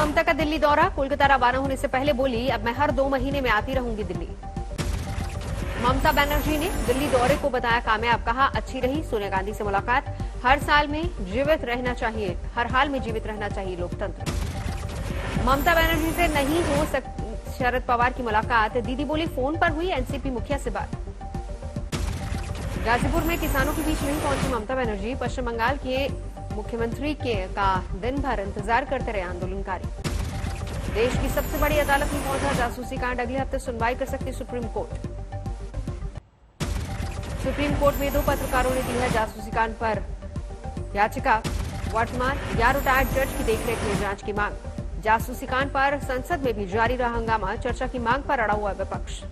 ममता का दिल्ली दौरा, कोलकाता रवाना होने से पहले बोली, अब मैं हर 2 महीने में आती रहूंगी दिल्ली। ममता बनर्जी ने दिल्ली दौरे को बताया कामयाब, कहा अच्छी रही सोनिया गांधी से मुलाकात, हर हाल में जीवित रहना चाहिए लोकतंत्र। ममता बनर्जी से नहीं हो शरद पवार की मुलाकात, दीदी बोली फोन पर हुई एनसीपी मुखिया से बात। गाजीपुर में किसानों के बीच नहीं पहुंची ममता बनर्जी, पश्चिम बंगाल के मुख्यमंत्री का दिन भर इंतजार करते रहे आंदोलनकारी। देश की सबसे बड़ी अदालत में पहुंचा जासूसी कांड, अगले हफ्ते सुनवाई कर सकती सुप्रीम कोर्ट। सुप्रीम कोर्ट में 2 पत्रकारों ने दी है जासूसी कांड पर याचिका, वर्तमान या रिटायर्ड जज की देखरेख में जांच की मांग। जासूसी कांड पर संसद में भी जारी रहा हंगामा, चर्चा की मांग पर अड़ा हुआ विपक्ष।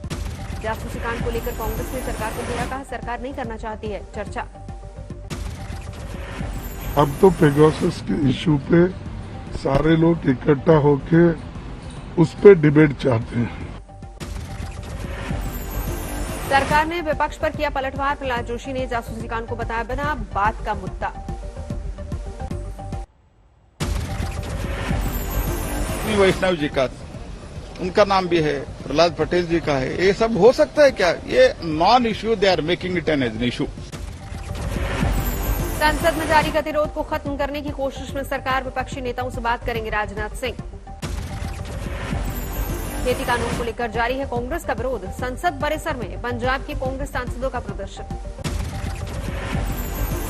जासूसी कांड को लेकर कांग्रेस ने सरकार को घेरा, कहा सरकार नहीं करना चाहती है चर्चा। अब तो पेगासस के इश्यू पे सारे लोग इकट्ठा होके उस पे डिबेट चाहते हैं। सरकार ने विपक्ष पर किया पलटवार, प्रहलाद जोशी ने जासूसी कांड को बताया बिना बात का मुद्दा। वैष्णव जी का उनका नाम भी है, प्रहलाद पटेल जी का है, ये सब हो सकता है क्या? ये non issue, they are making it an edge issue. संसद में जारी गतिरोध को खत्म करने की कोशिश में सरकार, विपक्षी नेताओं से बात करेंगे राजनाथ सिंह। खेती कानून को लेकर जारी है कांग्रेस का विरोध, संसद परिसर में पंजाब के कांग्रेस सांसदों का प्रदर्शन।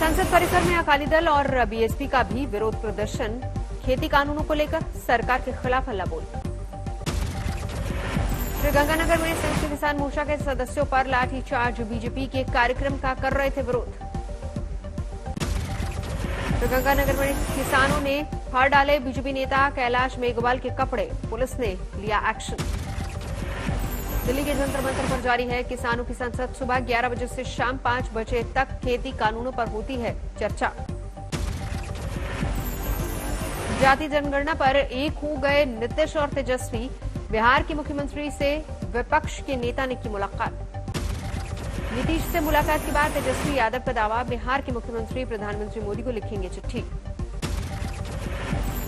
संसद परिसर में अकाली दल और बीएसपी का भी विरोध प्रदर्शन, खेती कानूनों को लेकर सरकार के खिलाफ हल्ला बोल। श्रीगंगानगर में संयुक्त किसान मोर्चा के सदस्यों पर लाठीचार्ज, बीजेपी के कार्यक्रम का कर रहे थे विरोध। श्रीगंगानगर में किसानों ने फाड़ डाले बीजेपी नेता कैलाश मेघवाल के कपड़े, पुलिस ने लिया एक्शन। दिल्ली के जंतर मंतर पर जारी है किसानों की संसद, सुबह 11 बजे से शाम 5 बजे तक खेती कानूनों पर होती है चर्चा। जाति जनगणना पर एक हो गए नीतीश और तेजस्वी, बिहार के मुख्यमंत्री से विपक्ष के नेता ने की मुलाकात। नीतीश से मुलाकात के बाद तेजस्वी यादव का दावा, बिहार के मुख्यमंत्री प्रधानमंत्री मोदी को लिखेंगे चिट्ठी।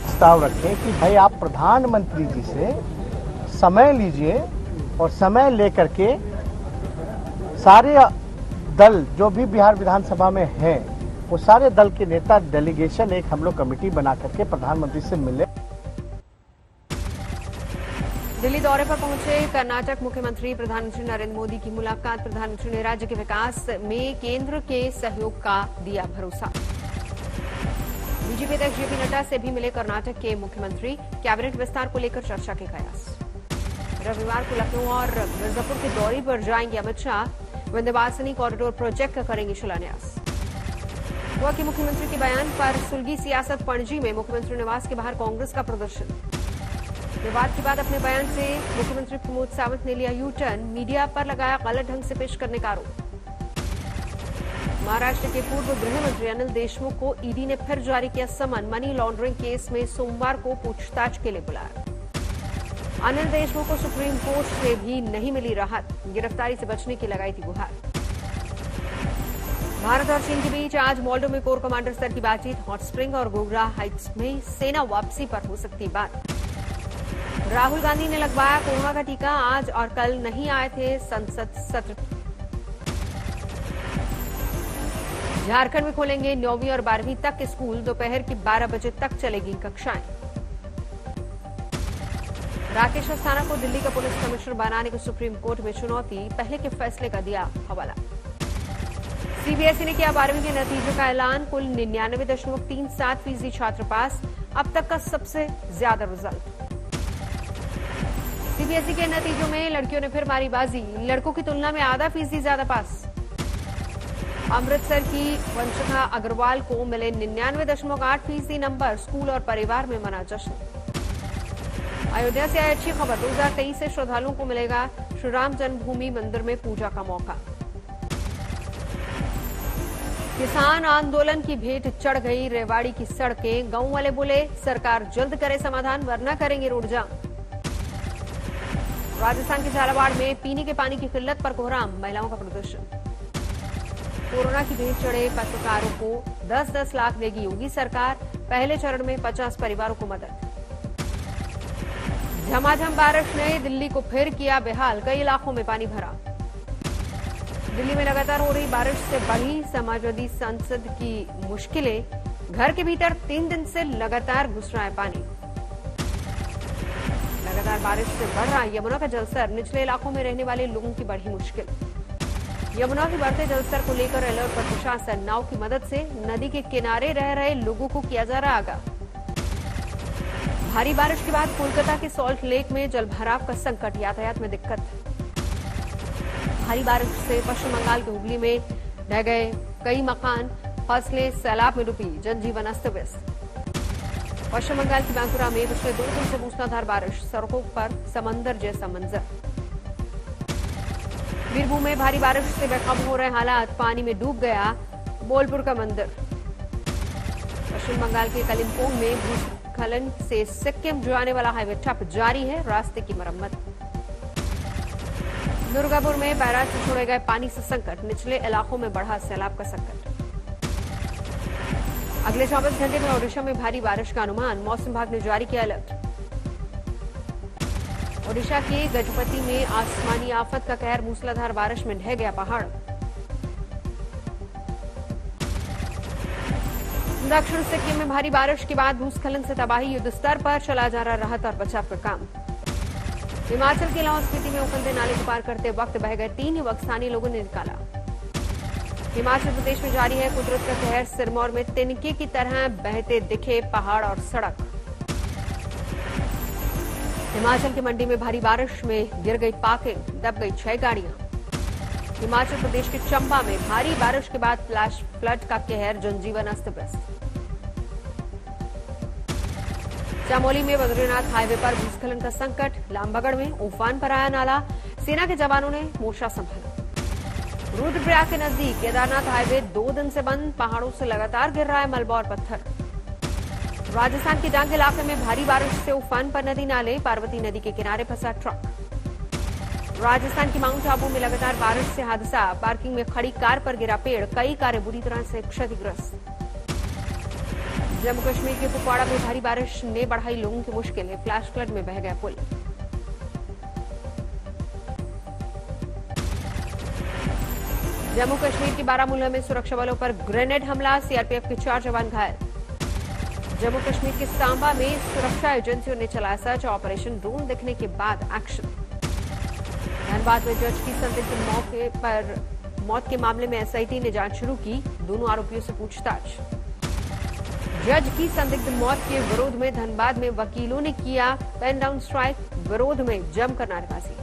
प्रस्ताव रखें कि भाई आप प्रधानमंत्री जी से समय लीजिए और समय लेकर के सारे दल जो भी बिहार विधानसभा में हैं, वो सारे दल के नेता डेलीगेशन एक हम लोग कमेटी बना करके प्रधानमंत्री से मिले। दिल्ली दौरे पर पहुंचे कर्नाटक मुख्यमंत्री, प्रधानमंत्री नरेंद्र मोदी की मुलाकात। प्रधानमंत्री ने राज्य के विकास में केंद्र के सहयोग का दिया भरोसा। बीजेपी अध्यक्ष जेपी नड्डा से भी मिले कर्नाटक के मुख्यमंत्री, कैबिनेट विस्तार को लेकर चर्चा के कयास। रविवार को लखनऊ और मिर्जापुर के दौरे पर जाएंगे अमित शाह, विंध्यवासिनी कॉरिडोर प्रोजेक्ट का करेंगे शिलान्यास। गोवा के मुख्यमंत्री के बयान पर सुलगी सियासत, पणजी में मुख्यमंत्री निवास के बाहर कांग्रेस का प्रदर्शन। विवाद के बाद अपने बयान से मुख्यमंत्री प्रमोद सावंत ने लिया यू टर्न, मीडिया पर लगाया गलत ढंग से पेश करने का आरोप। महाराष्ट्र के पूर्व गृह मंत्री अनिल देशमुख को ईडी ने फिर जारी किया समन, मनी लॉन्ड्रिंग केस में सोमवार को पूछताछ के लिए बुलाया। अनिल देशमुख को सुप्रीम कोर्ट से भी नहीं मिली राहत, गिरफ्तारी से बचने की लगाई थी गुहार। भारत और चीन के बीच आज मोल्डो में कोर कमांडर स्तर की बातचीत, हॉट स्प्रिंग और गोगरा हाइट्स में सेना वापसी पर हो सकती बात। राहुल गांधी ने लगवाया कोरोना का टीका, आज और कल नहीं आए थे संसद सत्र। झारखंड में खोलेंगे 9वीं और 12वीं तक के स्कूल, दोपहर की 12 बजे तक चलेगी कक्षाएं। राकेश अस्थाना को दिल्ली का पुलिस कमिश्नर बनाने को सुप्रीम कोर्ट में चुनौती, पहले के फैसले का दिया हवाला। सीबीएसई ने किया 12वीं के नतीजों का ऐलान, कुल 99.37% छात्र पास, अब तक का सबसे ज्यादा रिजल्ट। सीबीएसई के नतीजों में लड़कियों ने फिर मारी बाजी, लड़कों की तुलना में आधा फीसदी ज्यादा पास। अमृतसर की वंशिका अग्रवाल को मिले 99.8% नंबर, स्कूल और परिवार में मना जश्न। अयोध्या से आई अच्छी खबर, 2023 से श्रद्धालुओं को मिलेगा श्री राम जन्मभूमि मंदिर में पूजा का मौका। किसान आंदोलन की भेंट चढ़ गई रेवाड़ी की सड़कें, गांव वाले बोले सरकार जल्द करे समाधान वरना करेंगे रोड जाम। राजस्थान के झालावाड़ में पीने के पानी की किल्लत पर कोहराम, महिलाओं का प्रदर्शन। कोरोना की भेंट चढ़े पत्रकारों को 10-10 लाख देगी योगी सरकार, पहले चरण में 50 परिवारों को मदद। झमाझम बारिश ने दिल्ली को फिर किया बेहाल, कई इलाकों में पानी भरा। दिल्ली में लगातार हो रही बारिश से बढ़ी समाजवादी सांसद की मुश्किलें, घर के भीतर 3 दिन से लगातार घुस रहा है पानी। लगातार बारिश से बढ़ रहा यमुना का जलस्तर, निचले इलाकों में रहने वाले लोगों की बढ़ी मुश्किल। यमुना के बढ़ते जलस्तर को लेकर अलर्ट पर प्रशासन, नाव की मदद से नदी के किनारे रह रहे लोगों को किया जा रहा आगाह। भारी बारिश के बाद कोलकाता के सॉल्ट लेक में जलभराव का संकट, यातायात में दिक्कत। भारी बारिश से पश्चिम बंगाल के हुगली में ढह गए कई मकान, फसलें सैलाब में डूबी, जनजीवन अस्त व्यस्त। पश्चिम बंगाल की बांकुरा में पिछले 2 दिन से मूसलाधार बारिश, सड़कों पर समंदर जैसा मंजर। बीरभूम में भारी बारिश से बेकाबू हो रहे हालात, पानी में डूब गया बोलपुर का मंदिर। पश्चिम बंगाल के कलिम्पोंग में भूस्खलन से सिक्किम जाने वाला हाईवे ठप, जारी है रास्ते की मरम्मत। दुर्गापुर में बैराज से छोड़े गए पानी से संकट, निचले इलाकों में बढ़ा सैलाब का संकट। अगले 24 घंटे में ओडिशा में भारी बारिश का अनुमान, मौसम विभाग ने जारी किया अलर्ट। ओडिशा के गजपति में आसमानी आफत का कहर, मूसलाधार बारिश में ढह गया पहाड़। दक्षिण सिक्किम में भारी बारिश के बाद भूस्खलन से तबाही, युद्ध स्तर पर चला जा रहा राहत और बचाव का काम। हिमाचल के लाहौल स्पीति में उफनते नाले को पार करते वक्त बह गए 3 युवक, स्थानीय लोगों ने निकाला। हिमाचल प्रदेश में जारी है कुदरत का कहर, सिरमौर में तिनके की तरह बहते दिखे पहाड़ और सड़क। हिमाचल के मंडी में भारी बारिश में गिर गई पार्किंग, दब गई 6 गाड़ियां। हिमाचल प्रदेश के चंबा में भारी बारिश के बाद फ्लैश फ्लड का कहर, जनजीवन अस्त व्यस्त। चमोली में बद्रीनाथ हाईवे पर भूस्खलन का संकट, लामबगड़ में उफान पर आया नाला, सेना के जवानों ने मोर्चा संभाला। रुद्रप्रयाग के नजदीक केदारनाथ हाईवे 2 दिन से बंद, पहाड़ों से लगातार गिर रहा है मलबा और पत्थर। राजस्थान के डांग इलाके में भारी बारिश से उफान पर नदी नाले, पार्वती नदी के किनारे फंसा ट्रक। राजस्थान के माउंट आबू में लगातार बारिश से हादसा, पार्किंग में खड़ी कार पर गिरा पेड़, कई कारें बुरी तरह से क्षतिग्रस्त। जम्मू कश्मीर के कुपवाड़ा में भारी बारिश ने बढ़ाई लोगों की मुश्किलें, फ्लैश फ्लड में बह गया पुल। जम्मू कश्मीर के बारामूला में सुरक्षा बलों पर ग्रेनेड हमला, सीआरपीएफ के 4 जवान घायल। जम्मू कश्मीर के सांबा में सुरक्षा एजेंसियों ने चलाया सर्च ऑपरेशन, ड्रोन दिखने के बाद एक्शन। धनबाद में जज की संदिग्ध मौत के मामले में एसआईटी ने जांच शुरू की, दोनों आरोपियों से पूछताछ। जज की संदिग्ध मौत के विरोध में धनबाद में वकीलों ने किया पेन डाउन स्ट्राइक, विरोध में जमकर नारेबाजी।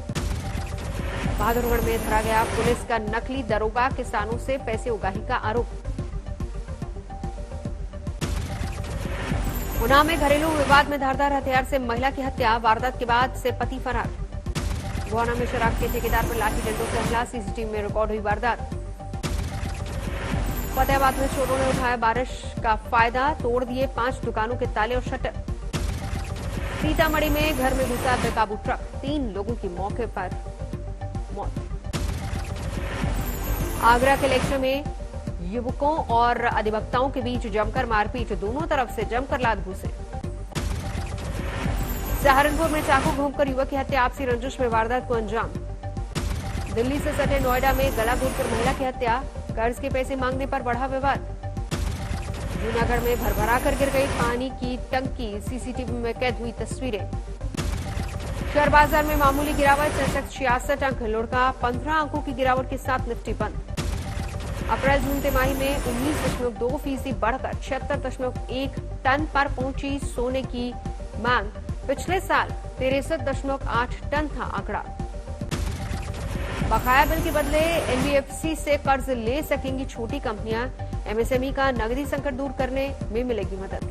बहादुरगढ़ में धरा गया पुलिस का नकली दरोगा, किसानों से पैसे उगाही का आरोप। उन्नाव में घरेलू विवाद में धारदार हथियार से महिला की हत्या, वारदात के बाद से पति फरार। गोहाना में शराब के ठेकेदार पर लाठी डंडों से हमला, सीसीटीवी में रिकॉर्ड हुई वारदात। फतेहाबाद में चोरों ने उठाया बारिश का फायदा, तोड़ दिए 5 दुकानों के ताले और शटर। सीतामढ़ी में घर में घुसा बेकाबू ट्रक, 3 लोगों की मौके पर मौत। आगरा के लेक्चर में युवकों और अधिवक्ताओं के बीच जमकर मारपीट, दोनों तरफ से जमकर लात घुसे। सहारनपुर में चाकू घोंपकर युवक की हत्या, आपसी रंजिश में वारदात को अंजाम। दिल्ली से सटे नोएडा में गला घोंटकर महिला की हत्या, कर्ज के पैसे मांगने पर बढ़ा विवाद। जूनागढ़ में भरभरा कर गिर गई पानी की टंकी, सीसीटीवी में कैद हुई तस्वीरें। शेयर बाजार में मामूली गिरावट, सेंसेक्स 66 अंक, लुढ़का 15 अंकों की गिरावट के साथ निफ्टी बंद। अप्रैल जून तिमाही में 19.2% बढ़कर 76.1 टन पर पहुंची सोने की मांग, पिछले साल 63.8 टन था आंकड़ा। बकाया बिल के बदले एनबीएफसी से कर्ज ले सकेंगी छोटी कंपनियां, एमएसएमई का नकदी संकट दूर करने में मिलेगी मदद।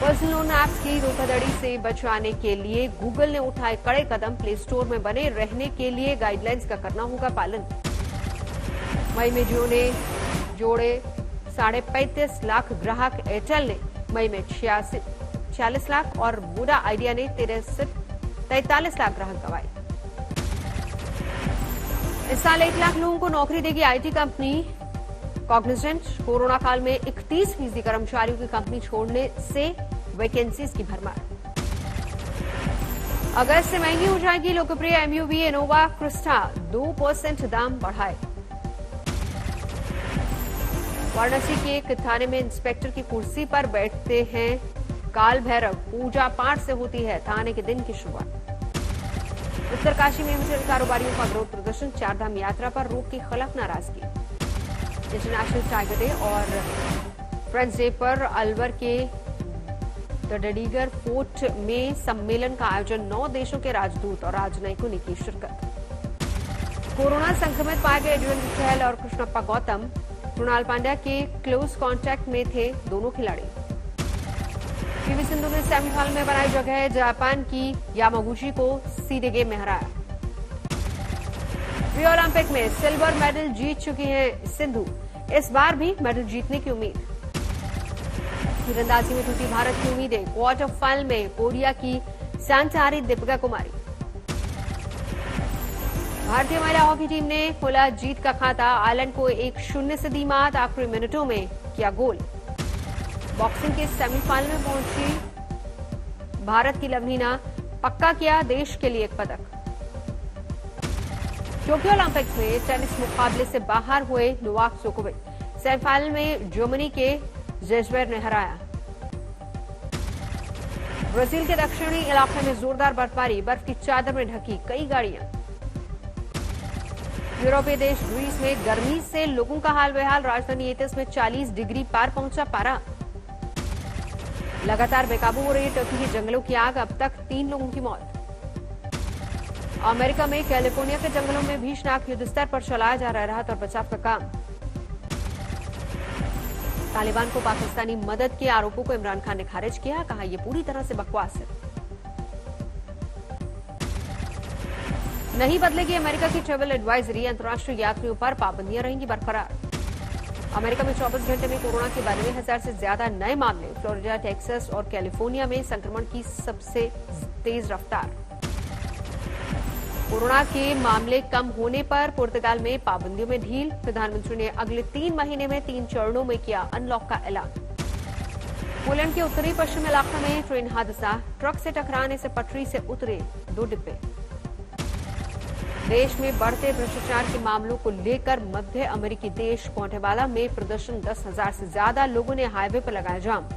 पर्सनल लोन ऐप्स की धोखाधड़ी से बचाने के लिए गूगल ने उठाए कड़े कदम, प्ले स्टोर में बने रहने के लिए गाइडलाइंस का करना होगा पालन। मई में जियो ने जोड़े 35.5 लाख ग्राहक, एयरटेल ने मई में 46 लाख और वोडा आइडिया ने 43 लाख ग्राहक गंवाए। इस साल 1 लाख लोगों को नौकरी देगी आईटी कंपनी कॉग्निजेंट। कोरोना काल में 31% कर्मचारियों की कंपनी छोड़ने से वैकेंसीज की भरमार। अगस्त से महंगी हो जाएगी लोकप्रिय एमयूवी इनोवा क्रिस्टा, 2% दाम बढ़ाए। वाराणसी के एक थाने में इंस्पेक्टर की कुर्सी पर बैठते हैं काल भैरव, पूजा पाठ से होती है थाने के दिन की शुरुआत। उत्तरकाशी में होटल कारोबारियों का विरोध प्रदर्शन, चारधाम यात्रा पर रोक के खिलाफ नाराजगी। इंटरनेशनल टाइगर डे और फ्रेंड्स डे पर अलवर के डडीगर फोर्ट में सम्मेलन का आयोजन, 9 देशों के राजदूत और राजनयिकों ने की शिरकत। कोरोना संक्रमित पाए गए युजवेंद्र चहल और कृष्णप्पा गौतम कृणाल पांड्या के क्लोज कांटेक्ट में थे दोनों खिलाड़ी। पीवी सिंधु ने सेमीफाइनल में बनाई जगह, जापान की यामागुची को सीधे गेम में हराया। रियो ओलंपिक में सिल्वर मेडल जीत चुकी हैं सिंधु, इस बार भी मेडल जीतने की उम्मीद। तीरंदाजी में टूटी भारत की उम्मीदें, क्वार्टर फाइनल में कोरिया की सांचारी दीपिका कुमारी। भारतीय महिला हॉकी टीम ने खोला जीत का खाता, आयरलैंड को 1-0 से दी मात, आखिरी मिनटों में किया गोल। बॉक्सिंग के सेमीफाइनल में पहुंची भारत की लवलीना, पक्का किया देश के लिए एक पदक। टोक्यो ओलंपिक्स में टेनिस मुकाबले से बाहर हुए नोवाक जोकोविच, सेमीफाइनल में जर्मनी के जेजवेर ने हराया। ब्राजील के दक्षिणी इलाके में जोरदार बर्फबारी, बर्फ की चादर में ढकी कई गाड़ियां। यूरोपीय देश ग्रीस में गर्मी से लोगों का हाल बेहाल, राजधानी एथेंस में 40 डिग्री पार पहुंचा पारा। लगातार बेकाबू हो रही टर्की के जंगलों की आग, अब तक 3 लोगों की मौत। अमेरिका में कैलिफोर्निया के जंगलों में भीषण युद्ध स्तर पर चलाया जा रहा राहत और बचाव का काम। तालिबान को पाकिस्तानी मदद के आरोपों को इमरान खान ने खारिज किया, कहा यह पूरी तरह से बकवास है। नहीं बदलेगी अमेरिका की ट्रैवल एडवाइजरी, अंतर्राष्ट्रीय यात्रियों पर पाबंदियां रहेंगी बरकरार। अमेरिका में 24 घंटे में कोरोना के 92,000 से ज्यादा नए मामले, फ्लोरिडा, टेक्सास और कैलिफोर्निया में संक्रमण की सबसे तेज रफ्तार। कोरोना के मामले कम होने पर पुर्तगाल में पाबंदियों में ढील, प्रधानमंत्री ने अगले 3 महीने में 3 चरणों में किया अनलॉक का ऐलान। पोलैंड के उत्तरी पश्चिमी इलाके में ट्रेन हादसा, ट्रक से टकराने से पटरी से उतरे 2 डिब्बे। देश में बढ़ते भ्रष्टाचार के मामलों को लेकर मध्य अमेरिकी देश ग्वाटेमाला में प्रदर्शन, 10,000 से ज्यादा लोगों ने हाईवे पर लगाया जाम।